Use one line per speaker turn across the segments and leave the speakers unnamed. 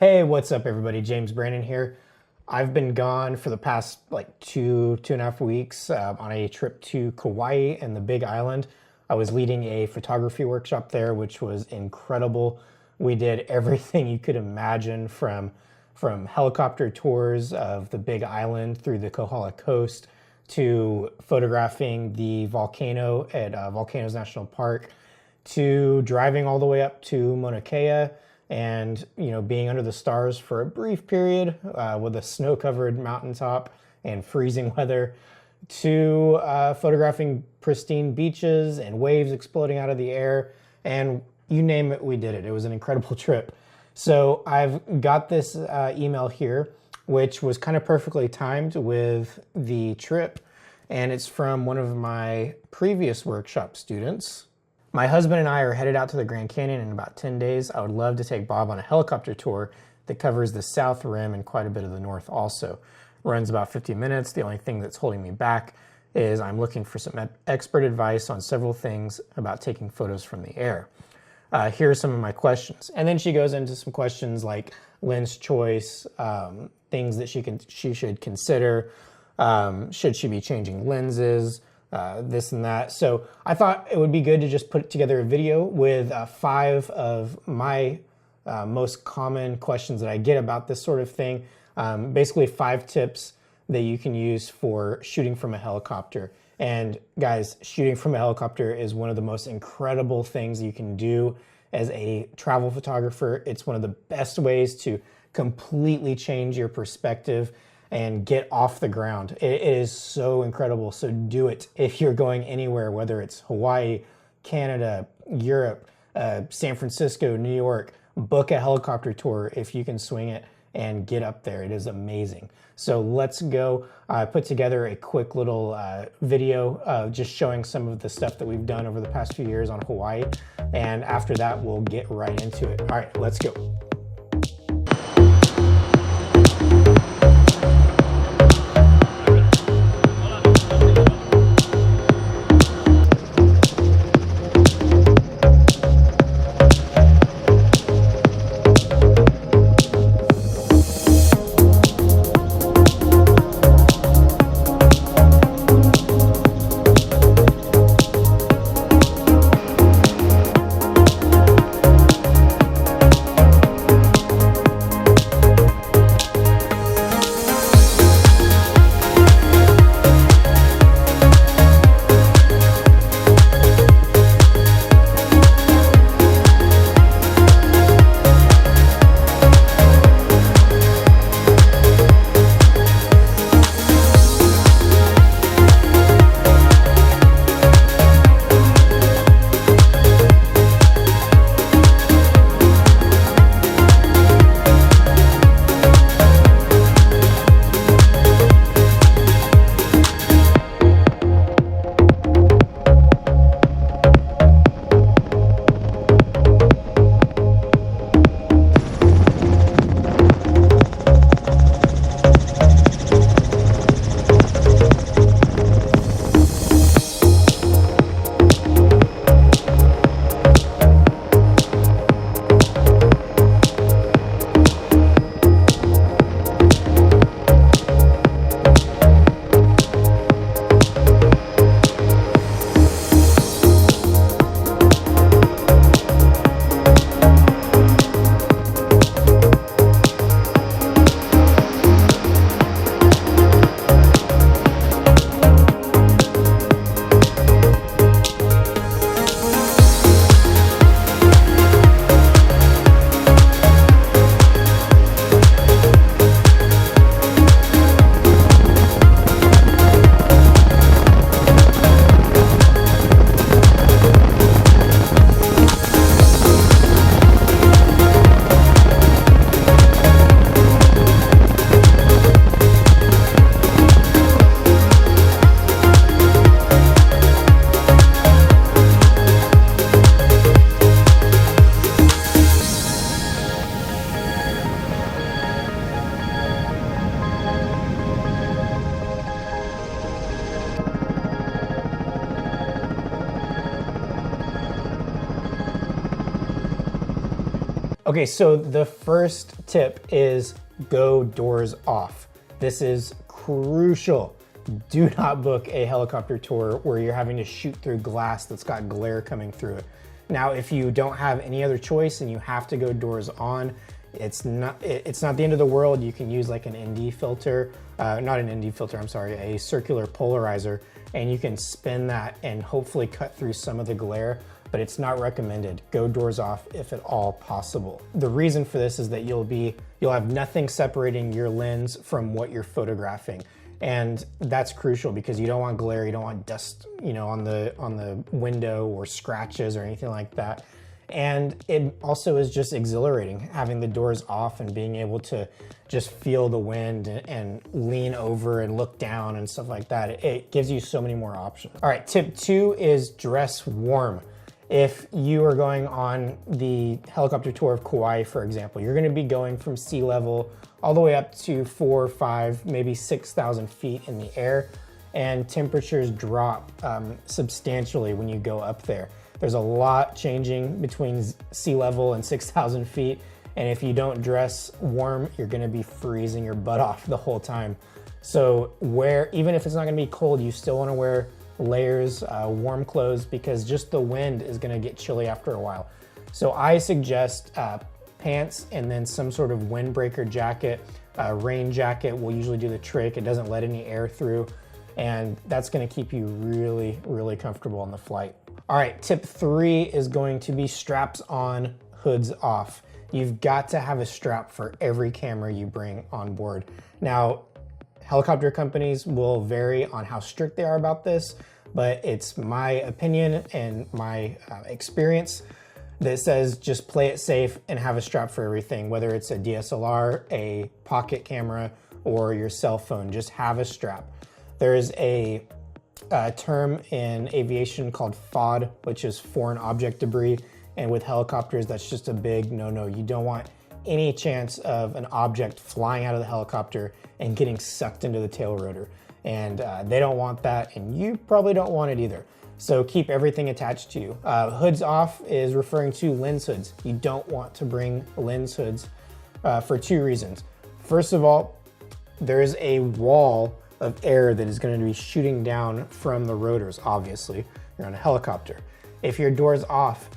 Hey, what's up everybody? James Brandon here. I've been gone for the past like two and a half weeks on a trip to Kauai and the Big Island. I was leading a photography workshop there, which was incredible. We did everything you could imagine from helicopter tours of the Big Island through the Kohala coast to photographing the volcano at Volcanoes National Park to driving all the way up to Mauna Kea and being under the stars for a brief period with a snow-covered mountaintop and freezing weather to photographing pristine beaches and waves exploding out of the air, and you name it, we did it. It was an incredible trip. So I've got this email here, which was kind of perfectly timed with the trip, and it's from one of my previous workshop students. My husband and I are headed out to the Grand Canyon in about 10 days. I would love to take Bob on a helicopter tour that covers the south rim and quite a bit of the north also. Runs about 50 minutes. The only thing that's holding me back is I'm looking for some expert advice on several things about taking photos from the air. Here are some of my questions. And then she goes into some questions like lens choice, things that she should consider. Should she be changing lenses? This and that. So I thought it would be good to just put together a video with 5 of my most common questions that I get about this sort of thing. Basically 5 tips that you can use for shooting from a helicopter. And guys, shooting from a helicopter is one of the most incredible things you can do as a travel photographer. It's one of the best ways to completely change your perspective and get off the ground. It is so incredible. So do it if you're going anywhere, whether it's Hawaii, Canada, Europe, San Francisco, New York. Book a helicopter tour if you can swing it and get up there. It is amazing. So let's go. I put together a quick little video just showing some of the stuff that we've done over the past few years on Hawaii. And after that, we'll get right into it. All right, let's go. Okay, so the first tip is go doors off. This is crucial. Do not book a helicopter tour where you're having to shoot through glass that's got glare coming through it. Now, if you don't have any other choice and you have to go doors on, it's not the end of the world. You can use like an ND filter, not an ND filter, I'm sorry, a circular polarizer, and you can spin that and hopefully cut through some of the glare, but it's not recommended. Go doors off if at all possible. The reason for this is that you'll have nothing separating your lens from what you're photographing. And that's crucial because you don't want glare, you don't want dust, on the window or scratches or anything like that. And it also is just exhilarating having the doors off and being able to just feel the wind and lean over and look down and stuff like that. It gives you so many more options. All right, tip 2 is dress warm. If you are going on the helicopter tour of Kauai, for example, you're going to be going from sea level all the way up to 4, 5, maybe 6,000 feet in the air, and temperatures drop substantially when you go up there. There's a lot changing between sea level and 6,000 feet, and if you don't dress warm, you're going to be freezing your butt off the whole time. So even if it's not going to be cold, you still want to wear layers, warm clothes, because just the wind is going to get chilly after a while. So I suggest pants and then some sort of windbreaker jacket. Rain jacket will usually do the trick. It doesn't let any air through, and that's going to keep you really, really comfortable on the flight. All right, tip 3 is going to be straps on, hoods off. You've got to have a strap for every camera you bring on board. Now, helicopter companies will vary on how strict they are about this, but it's my opinion and my experience that says just play it safe and have a strap for everything, whether it's a DSLR, a pocket camera, or your cell phone. Just have a strap. There's a term in aviation called FOD, which is foreign object debris, and with helicopters, that's just a big no-no. You don't want any chance of an object flying out of the helicopter and getting sucked into the tail rotor. And they don't want that, and you probably don't want it either. So keep everything attached to you. Hoods off is referring to lens hoods. You don't want to bring lens hoods for 2 reasons. First of all, there's a wall of air that is going to be shooting down from the rotors, obviously. You're on a helicopter. If your door's off,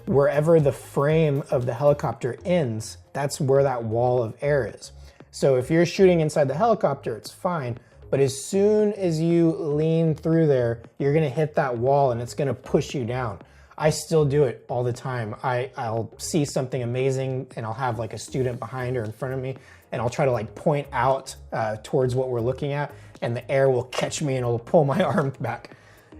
wherever the frame of the helicopter ends, that's where that wall of air is. So if you're shooting inside the helicopter, it's fine. But as soon as you lean through there, you're gonna hit that wall and it's gonna push you down. I still do it all the time. I'll see something amazing and I'll have like a student behind or in front of me, and I'll try to like point out towards what we're looking at, and the air will catch me and it'll pull my arm back.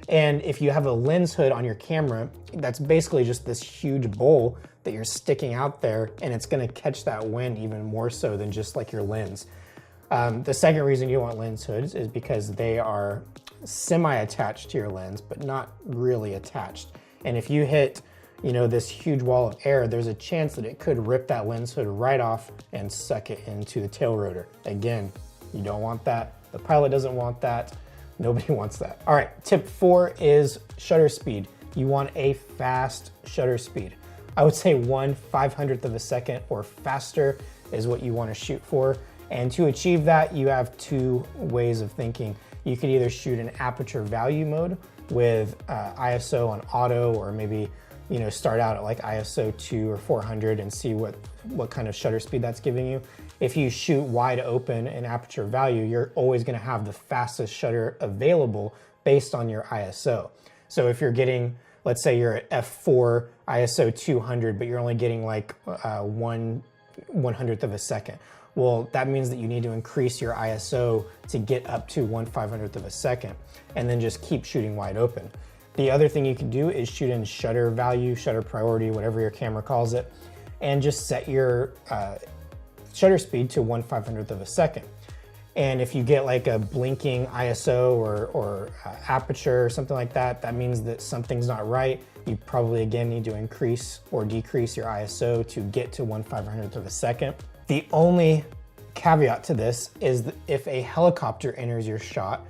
And if you have a lens hood on your camera, that's basically just this huge bowl that you're sticking out there, and it's gonna catch that wind even more so than just like your lens. The second reason you want lens hoods is because they are semi-attached to your lens, but not really attached. And if you hit, this huge wall of air, there's a chance that it could rip that lens hood right off and suck it into the tail rotor. Again, you don't want that. The pilot doesn't want that. Nobody wants that. All right, tip 4 is shutter speed. You want a fast shutter speed. I would say 1/500th of a second or faster is what you want to shoot for. And to achieve that, you have 2 ways of thinking. You could either shoot in aperture value mode with ISO on auto, or maybe start out at like ISO 2 or 400 and see what kind of shutter speed that's giving you. If you shoot wide open in aperture value, you're always going to have the fastest shutter available based on your ISO. So if you're getting, let's say you're at f4 ISO 200, but you're only getting like 1/100th of a second. Well, that means that you need to increase your ISO to get up to 1/500th of a second, and then just keep shooting wide open. The other thing you can do is shoot in shutter value, shutter priority, whatever your camera calls it, and just set your shutter speed to 1/500th of a second. And if you get like a blinking ISO or aperture or something like that, that means that something's not right. You probably again need to increase or decrease your ISO to get to 1/500th of a second. The only caveat to this is that if a helicopter enters your shot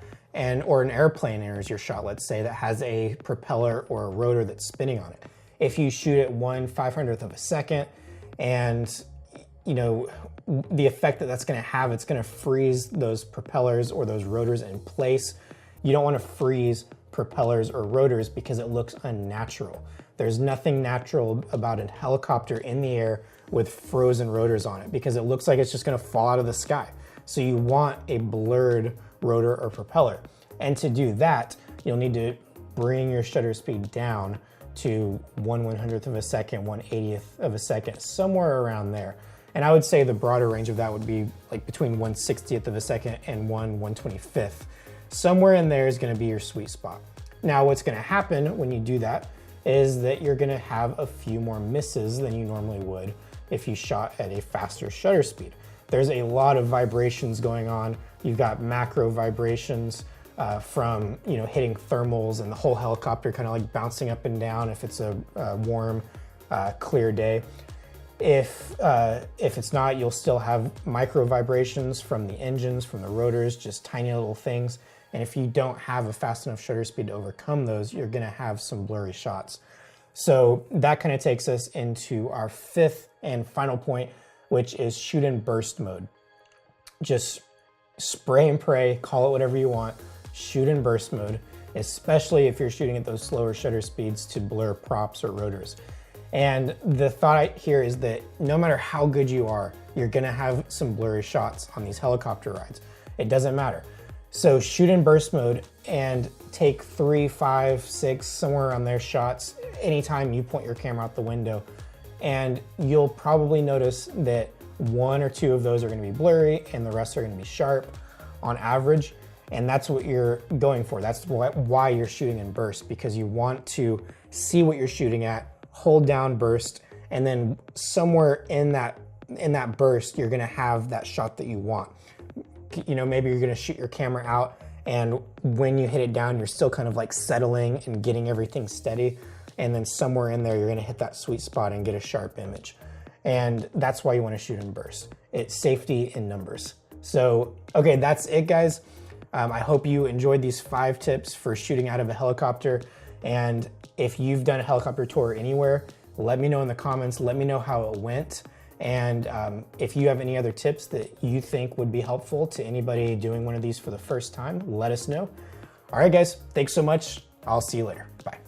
or an airplane enters your shot, let's say, that has a propeller or a rotor that's spinning on it. If you shoot at 1/500th of a second, And the effect that that's going to have, it's going to freeze those propellers or those rotors in place. You don't want to freeze propellers or rotors because it looks unnatural. There's nothing natural about a helicopter in the air with frozen rotors on it because it looks like it's just going to fall out of the sky. So you want a blurred rotor or propeller. And to do that, you'll need to bring your shutter speed down to 1/100th of a second, 1/80th of a second, somewhere around there. And I would say the broader range of that would be like between 1/60th of a second and 1/125th. Somewhere in there is going to be your sweet spot. Now, what's going to happen when you do that is that you're going to have a few more misses than you normally would if you shot at a faster shutter speed. There's a lot of vibrations going on. You've got macro vibrations from hitting thermals and the whole helicopter kind of like bouncing up and down if it's a warm, clear day. If it's not, you'll still have micro vibrations from the engines, from the rotors, just tiny little things. And if you don't have a fast enough shutter speed to overcome those, you're gonna have some blurry shots. So that kind of takes us into our fifth and final point, which is shoot in burst mode. Just spray and pray, call it whatever you want, shoot in burst mode, especially if you're shooting at those slower shutter speeds to blur props or rotors. And the thought here is that no matter how good you are, you're gonna have some blurry shots on these helicopter rides. It doesn't matter. So shoot in burst mode and take 3, 5, 6, somewhere around there shots anytime you point your camera out the window. And you'll probably notice that 1 or 2 of those are gonna be blurry and the rest are gonna be sharp on average. And that's what you're going for. That's why you're shooting in burst, because you want to see what you're shooting at, hold down burst, and then somewhere in that burst, you're gonna have that shot that you want. Maybe you're gonna shoot your camera out, and when you hit it down, you're still kind of like settling and getting everything steady. And then somewhere in there, you're gonna hit that sweet spot and get a sharp image. And that's why you wanna shoot in burst. It's safety in numbers. So, okay, that's it, guys. I hope you enjoyed these 5 tips for shooting out of a helicopter. And if you've done a helicopter tour anywhere, let me know in the comments. Let me know how it went. And if you have any other tips that you think would be helpful to anybody doing one of these for the first time, let us know. All right, guys, thanks so much. I'll see you later. Bye.